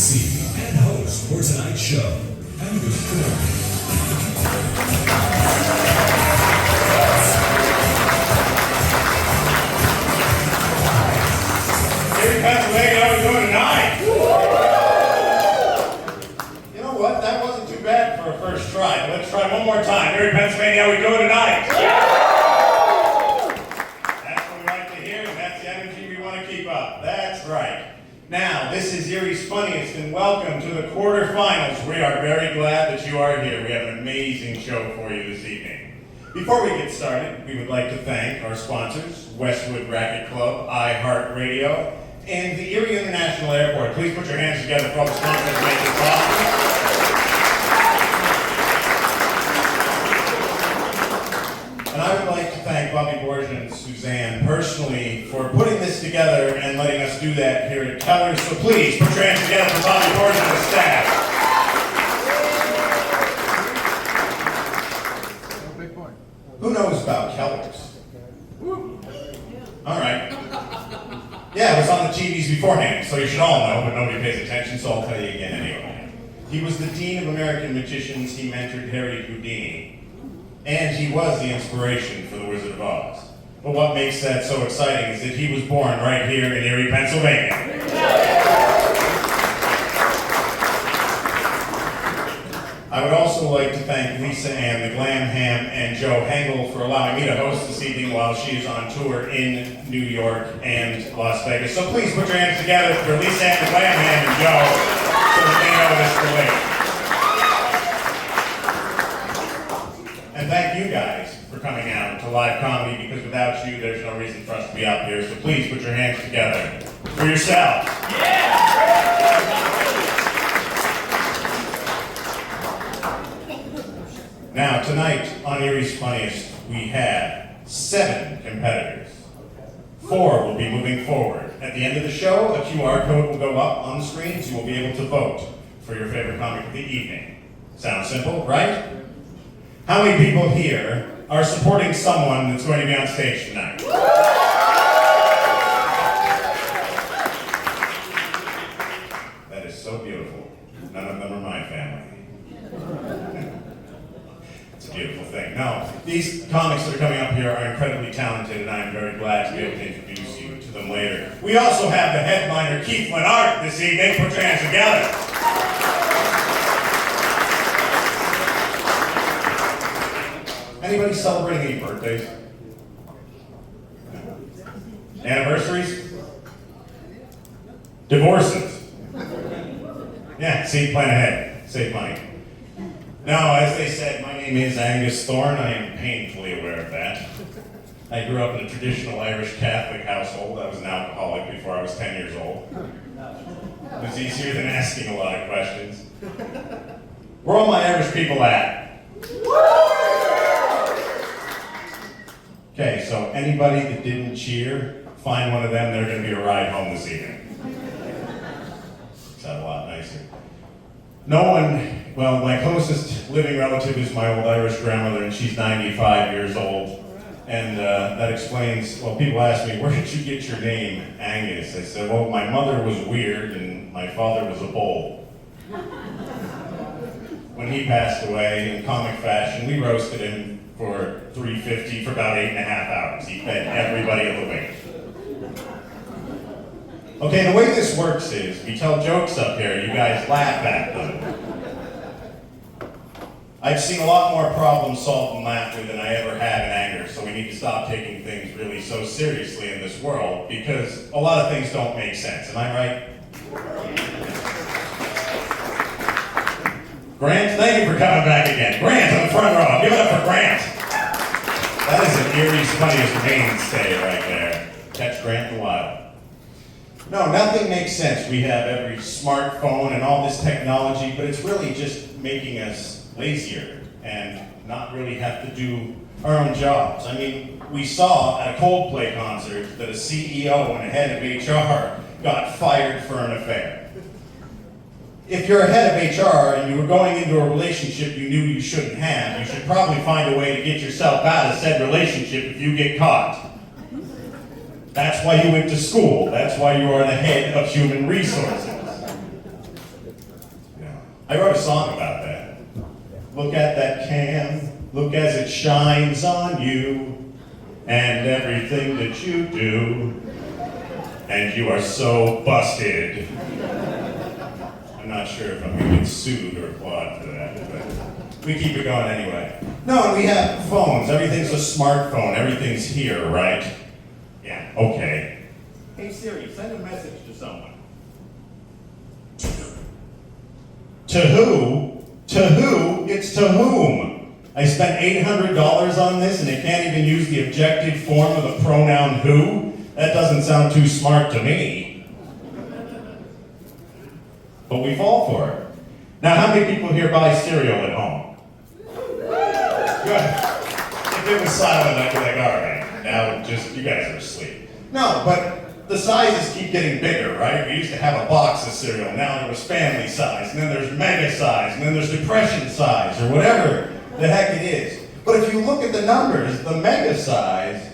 MC and host for tonight's show, Angus Thorne. Erie, Pennsylvania, how are we doing tonight? You know what? That wasn't too bad for a first try. But let's try one more time. Erie, Pennsylvania, how are we doing tonight? That's what we like to hear, and that's the energy we want to keep up. That's right. Now, this is Erie's Funniest, and welcome to the quarterfinals. We are very glad that you are here. We have an amazing show for you this evening. Before we get started, we would like to thank our sponsors, Westwood Racket Club, iHeartRadio, and the Erie International Airport. Please put your hands together for all the sponsors to make this possible. And I would like to thank Bobby Borgia and Suzanne personally for putting this together and letting us do that here at Keller's. So please put your hands together for Bobby Borgia and the staff. Who knows about Keller's? All right. Yeah, it was on the TVs beforehand, so you should all know, but nobody pays attention, so I'll tell you again anyway. He was the Dean of American Magicians. He mentored Harry Houdini. And he was the inspiration for The Wizard of Oz. But what makes that so exciting is that he was born right here in Erie, Pennsylvania. I would also like to thank Lisa Ann, the Glam Ham, and Joe Hengel for allowing me to host this evening while she is on tour in New York and Las Vegas. So please put your hands together for Lisa Ann, the Glam Ham, and Joe so that they know this relate. And thank you guys for coming out to live comedy, because without you, there's no reason for us to be up here. So please put your hands together for yourselves. Now, tonight on Erie's Funniest, we have 7 competitors. 4 will be moving forward. At the end of the show, a QR code will go up on the screen, so you will be able to vote for your favorite comic of the evening. Sounds simple, right? How many people here are supporting someone that's going to be on stage tonight? That is so beautiful. None of them are my family. It's a beautiful thing. No, these comics that are coming up here are incredibly talented, and I am very glad to be able to introduce you to them later. We also have the headliner, Keith Lennart, this evening. Put your hands together. Anybody celebrating any birthdays? Anniversaries? Divorces? Yeah, see, plan ahead. Save money. Now, as they said, my name is Angus Thorne. I am painfully aware of that. I grew up in a traditional Irish Catholic household. I was an alcoholic before I was 10 years old. It was easier than asking a lot of questions. Where all my Irish people at? Okay, so anybody that didn't cheer, find one of them. They're going to be a ride home this evening. Sound a lot nicer. No one, well, my closest living relative is my old Irish grandmother, and she's 95 years old. And that explains, well, people ask me, where did you get your name, Angus? I said, well, my mother was weird, and my father was a bull. When he passed away, in comic fashion, we roasted him for $3.50 for about 8.5 hours. He fed everybody at the wake. Okay, the way this works is, we tell jokes up here, you guys laugh at them. I've seen a lot more problems solved in laughter than I ever have in anger, so we need to stop taking things really so seriously in this world, because a lot of things don't make sense. Am I right? Grant, thank you for coming back again. Grant on the front row. Give it up for Grant. That is an Erie's Funniest mainstay right there. Catch Grant in the wild. No, nothing makes sense. We have every smartphone and all this technology, but it's really just making us lazier and not really have to do our own jobs. I mean, we saw at a Coldplay concert that a CEO and a head of HR got fired for an affair. If you're a head of HR and you were going into a relationship you knew you shouldn't have, you should probably find a way to get yourself out of said relationship if you get caught. That's why you went to school. That's why you are the head of human resources. I wrote a song about that. Look at that can, look as it shines on you, and everything that you do, and you are so busted. I'm not sure if I'm gonna get sued or applaud for that, but we keep it going anyway. No, and we have phones. Everything's a smartphone. Everything's here, right? Yeah, okay. Hey Siri, send a message to someone. To who? To who? It's to whom? I spent $800 on this and it can't even use the objective form of the pronoun who? That doesn't sound too smart to me. But we fall for it. Now, how many people here buy cereal at home? Good. If it was silent, I'd be like, all right, now just, you guys are asleep. No, but the sizes keep getting bigger, right? We used to have a box of cereal, now it was family size, and then there's mega size, and then there's depression size, or whatever the heck it is. But if you look at the numbers, the mega size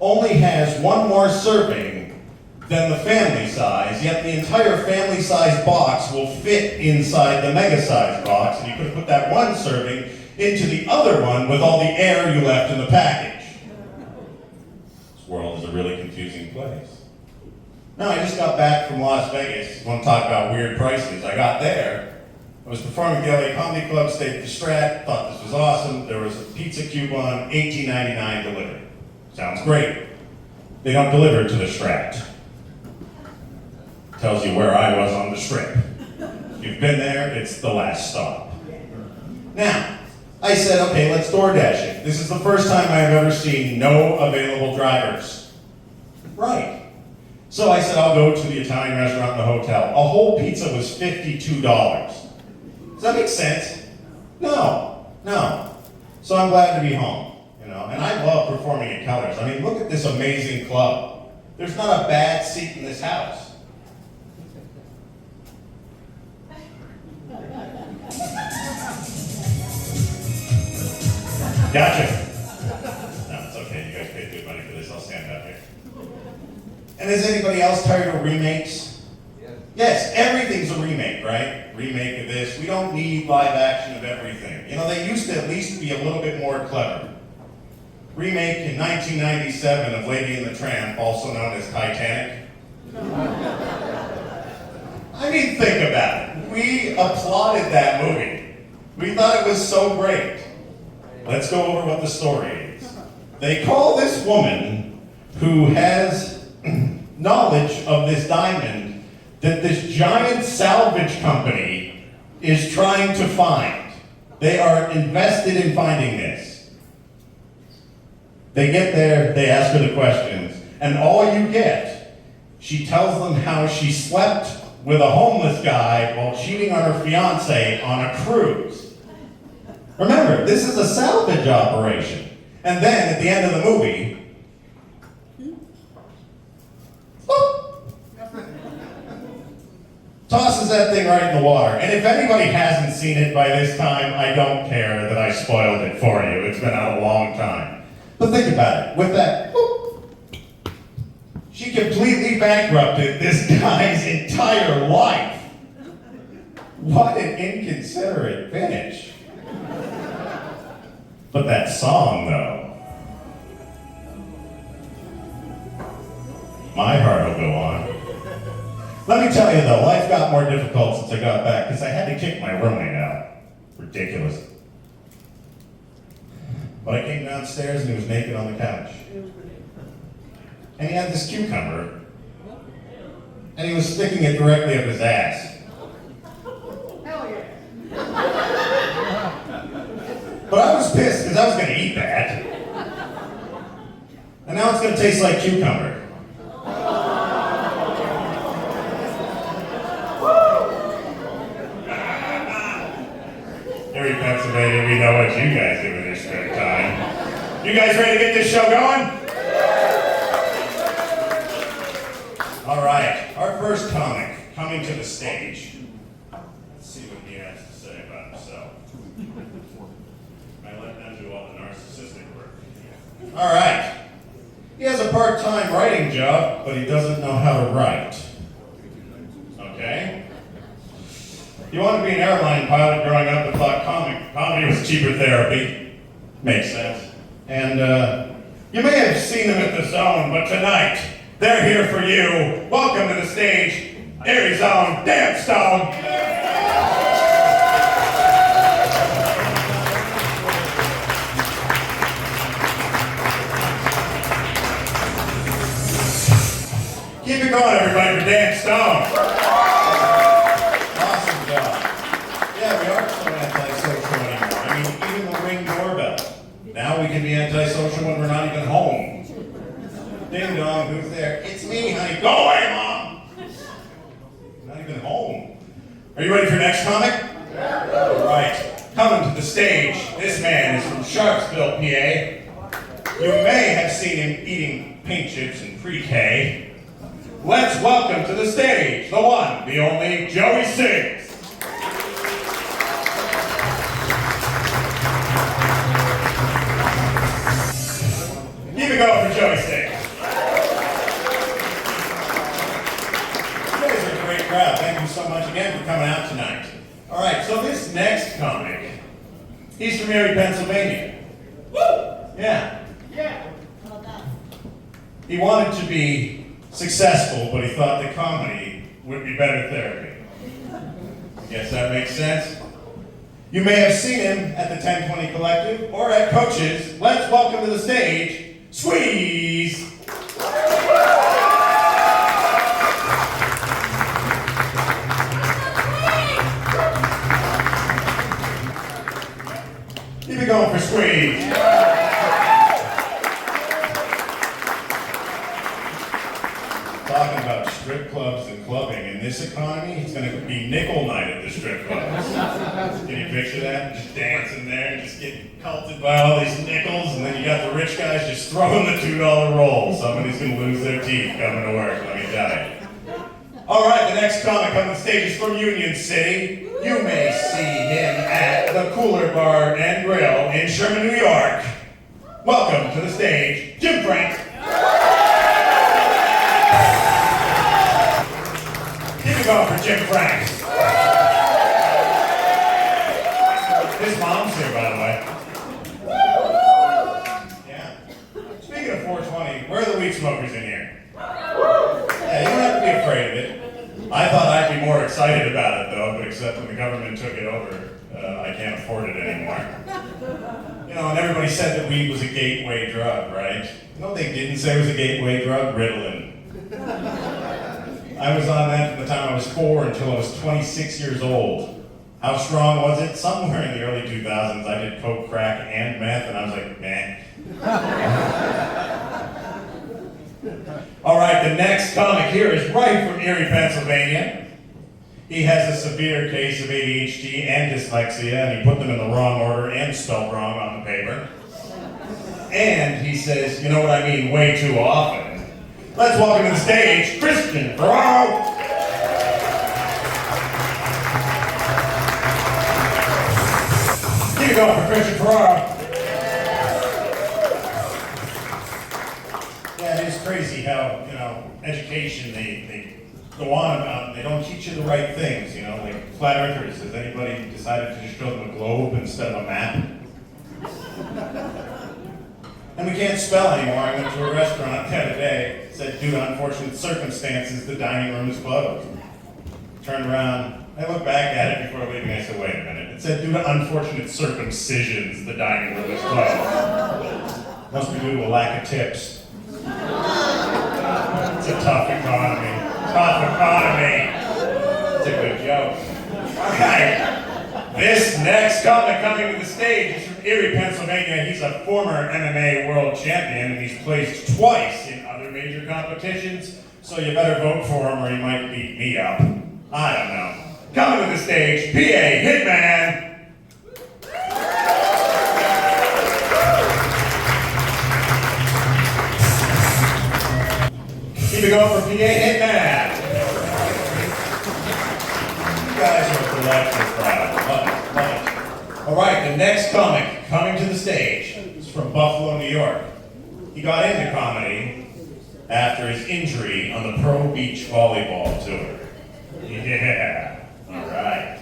only has one more serving than the family size, yet the entire family size box will fit inside the mega size box, and you could put that one serving into the other one with all the air you left in the package. This world is a really confusing place. No, I just got back from Las Vegas. Want to talk about weird prices? I got there. I was performing at the LA Comedy Club, stayed at the Strat, thought this was awesome. There was a pizza coupon, $18.99 delivered. Sounds great. They don't deliver to the Strat. Tells you where I was on the Strip. If you've been there, it's the last stop. Now, I said, okay, let's DoorDash it. This is the first time I've ever seen no available drivers. Right. So I said, I'll go to the Italian restaurant in the hotel. A whole pizza was $52. Does that make sense? No. So I'm glad to be home, you know, and I love performing at Keller's. I mean, look at this amazing club. There's not a bad seat in this house. Gotcha. No, it's okay. You guys paid good money for this. I'll stand up here. And is anybody else tired of remakes? Yeah. Yes, everything's a remake, right? Remake of this. We don't need live action of everything. You know, they used to at least be a little bit more clever. Remake in 1997 of Lady and the Tramp, also known as Titanic. I mean, think about it. We applauded that movie. We thought it was so great. Let's go over what the story is. They call this woman who has knowledge of this diamond that this giant salvage company is trying to find. They are invested in finding this. They get there, they ask her the questions, and all you get, she tells them how she slept with a homeless guy while cheating on her fiance on a cruise. Remember, this is a salvage operation. And then, at the end of the movie, tosses that thing right in the water. And if anybody hasn't seen it by this time, I don't care that I spoiled it for you. It's been out a long time. But think about it. With that, she completely bankrupted this guy's entire life. What an inconsiderate finish. But that song, though, my heart will go on. Let me tell you, though, life got more difficult since I got back because I had to kick my roommate out. Ridiculous. But I came downstairs and he was naked on the couch. And he had this cucumber. And he was sticking it directly up his ass. Hell yeah. But I was pissed because I was going to eat that. And now it's going to taste like cucumber. Erie, Pennsylvania, we know what you guys do in your spare time. You guys ready to get this show going? All right, our first comic coming to the stage. Let's see what he has to say about himself. I let them do all the narcissistic work. All right. He has a part-time writing job, but he doesn't know how to write. Okay? You wanted to be an airline pilot growing up but thought comedy was cheaper therapy. Makes sense. And you may have seen them at the Zone, but tonight, they're here for you. Welcome to the stage, Erie Zone Dance Stone. Keep it going, everybody, for Dan Stone. Awesome job. Yeah, we aren't so antisocial anymore. I mean, even the Ring doorbell. Now we can be antisocial when we're not even home. Ding dong, who's there? It's me, honey. Go away, Mom! Not even home. Are you ready for next comic? Yeah. All right. Coming to the stage, this man is from Sharpsville, PA. You may have seen him eating paint chips in pre-K. Let's welcome to the stage, the one, the only, Joey Sings. Keep it going for Joey Sings. You guys are a great crowd. Thank you so much again for coming out tonight. All right, so this next comic, he's from Erie, Pennsylvania. Woo! Yeah. Yeah. He wanted to be successful, but he thought that comedy would be better therapy. I guess that makes sense. You may have seen him at the 1020 Collective or at Coach's. Let's welcome to the stage, Squeeze! Keep it going for Squeeze. Talking about strip clubs and clubbing, in this economy, it's going to be nickel night at the strip clubs. Can you picture that? Just dancing there and just getting pelted by all these nickels, and then you got the rich guys just throwing the $2 roll. Somebody's going to lose their teeth coming to work, let me tell you. All right, the next comic on the stage is from Union City. You may see him at the Cooler Bar and Grill in Sherman, New York. Welcome to the stage, Jim Frank. Keep it going for Jim Frank. His mom's here, by the way. Yeah. Speaking of 420, where are the weed smokers in here? Yeah, you don't have to be afraid of it. I thought I'd be more excited about it, though, but except when the government took it over, I can't afford it anymore. You know, and everybody said that weed was a gateway drug, right? You know what they didn't say was a gateway drug? Ritalin. I was on that from the time I was 4 until I was 26 years old. How strong was it? Somewhere in the early 2000s, I did coke, crack, and meth, and I was like, meh. All right, the next comic here is right from Erie, Pennsylvania. He has a severe case of ADHD and dyslexia, and he put them in the wrong order and spelled wrong on the paper. And he says, you know what I mean, way too often. Let's welcome to the stage, Christian Ferraro. Keep it going for Christian Ferraro. Yeah, it is crazy how, you know, education, they go on about, they don't teach you the right things, you know, like flat earthers. Has anybody decided to just show them a globe instead of a map? And we can't spell anymore. I went to a restaurant the other day. It said, due to unfortunate circumstances, the dining room is closed. Turned around, I looked back at it before leaving. I said, wait a minute. It said, due to unfortunate circumcisions, the dining room is closed. Must be due to a lack of tips. It's a tough economy. Tough economy. It's a good joke. All right. This next comic coming to the stage is from Erie, Pennsylvania. He's a former MMA world champion, and he's placed twice in other major competitions, so you better vote for him or he might beat me up. I don't know. Coming to the stage, PA Hitman. Keep it going for PA Hitman. You guys are a delightful crowd. Love it. All right, the next comic coming to the stage is from Buffalo, New York. He got into comedy after his injury on the Pro Beach Volleyball Tour. Yeah, all right.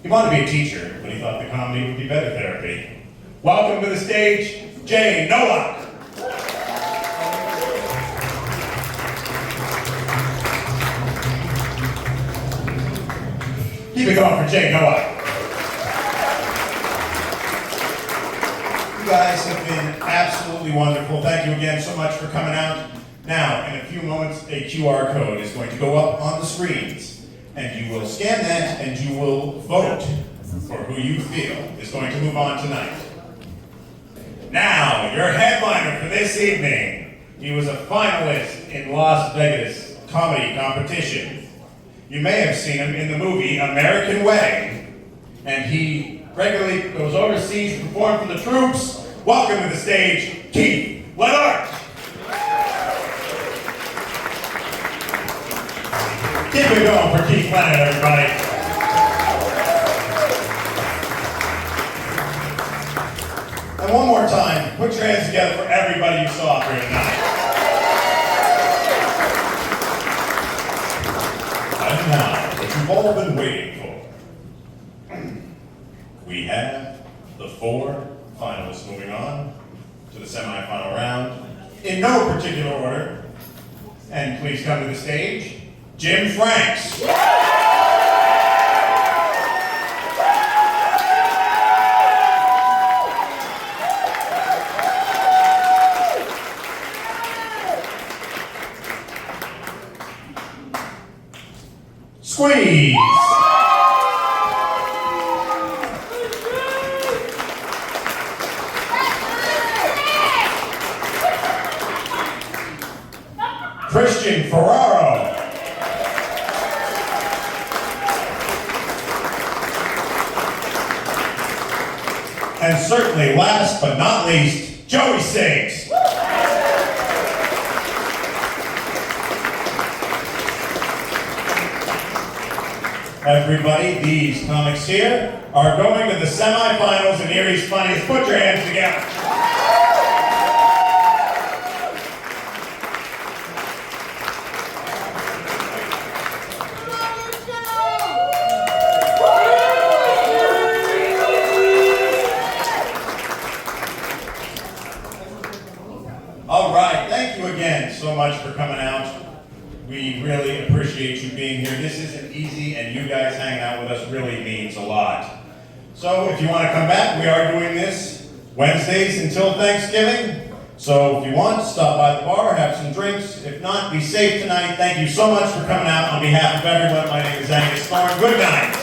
He wanted to be a teacher, but he thought the comedy would be better therapy. Welcome to the stage, Jay Nowak. Keep it going for Jay Nowak. You guys have been absolutely wonderful. Thank you again so much for coming out. Now, in a few moments, a QR code is going to go up on the screens, and you will scan that and you will vote for who you feel is going to move on tonight. Now, your headliner for this evening. He was a finalist in Las Vegas comedy competition. You may have seen him in the movie American Way, and he regularly goes overseas to perform for the troops. Welcome to the stage, Keith Leonard. Keep it going for Keith Leonard, everybody. And one more time, put your hands together for everybody you saw here tonight. And now, what you've all been waiting for. We have the 4 finalists moving on to the semifinal round in no particular order. And please come to the stage, Jim Franks. Squeeze. Christian Ferraro. And certainly last but not least, Joey Sings. Everybody, these comics here are going to the semifinals in Erie's Funniest. Put your hands together. All right, thank you again so much for coming out. We really appreciate you being here. This isn't easy, and you guys hanging out with us really means a lot. So if you want to come back, we are doing this Wednesdays until Thanksgiving. So if you want, stop by the bar, have some drinks. If not, be safe tonight. Thank you so much for coming out. On behalf of everyone, my name is Angus Thorne. Good night.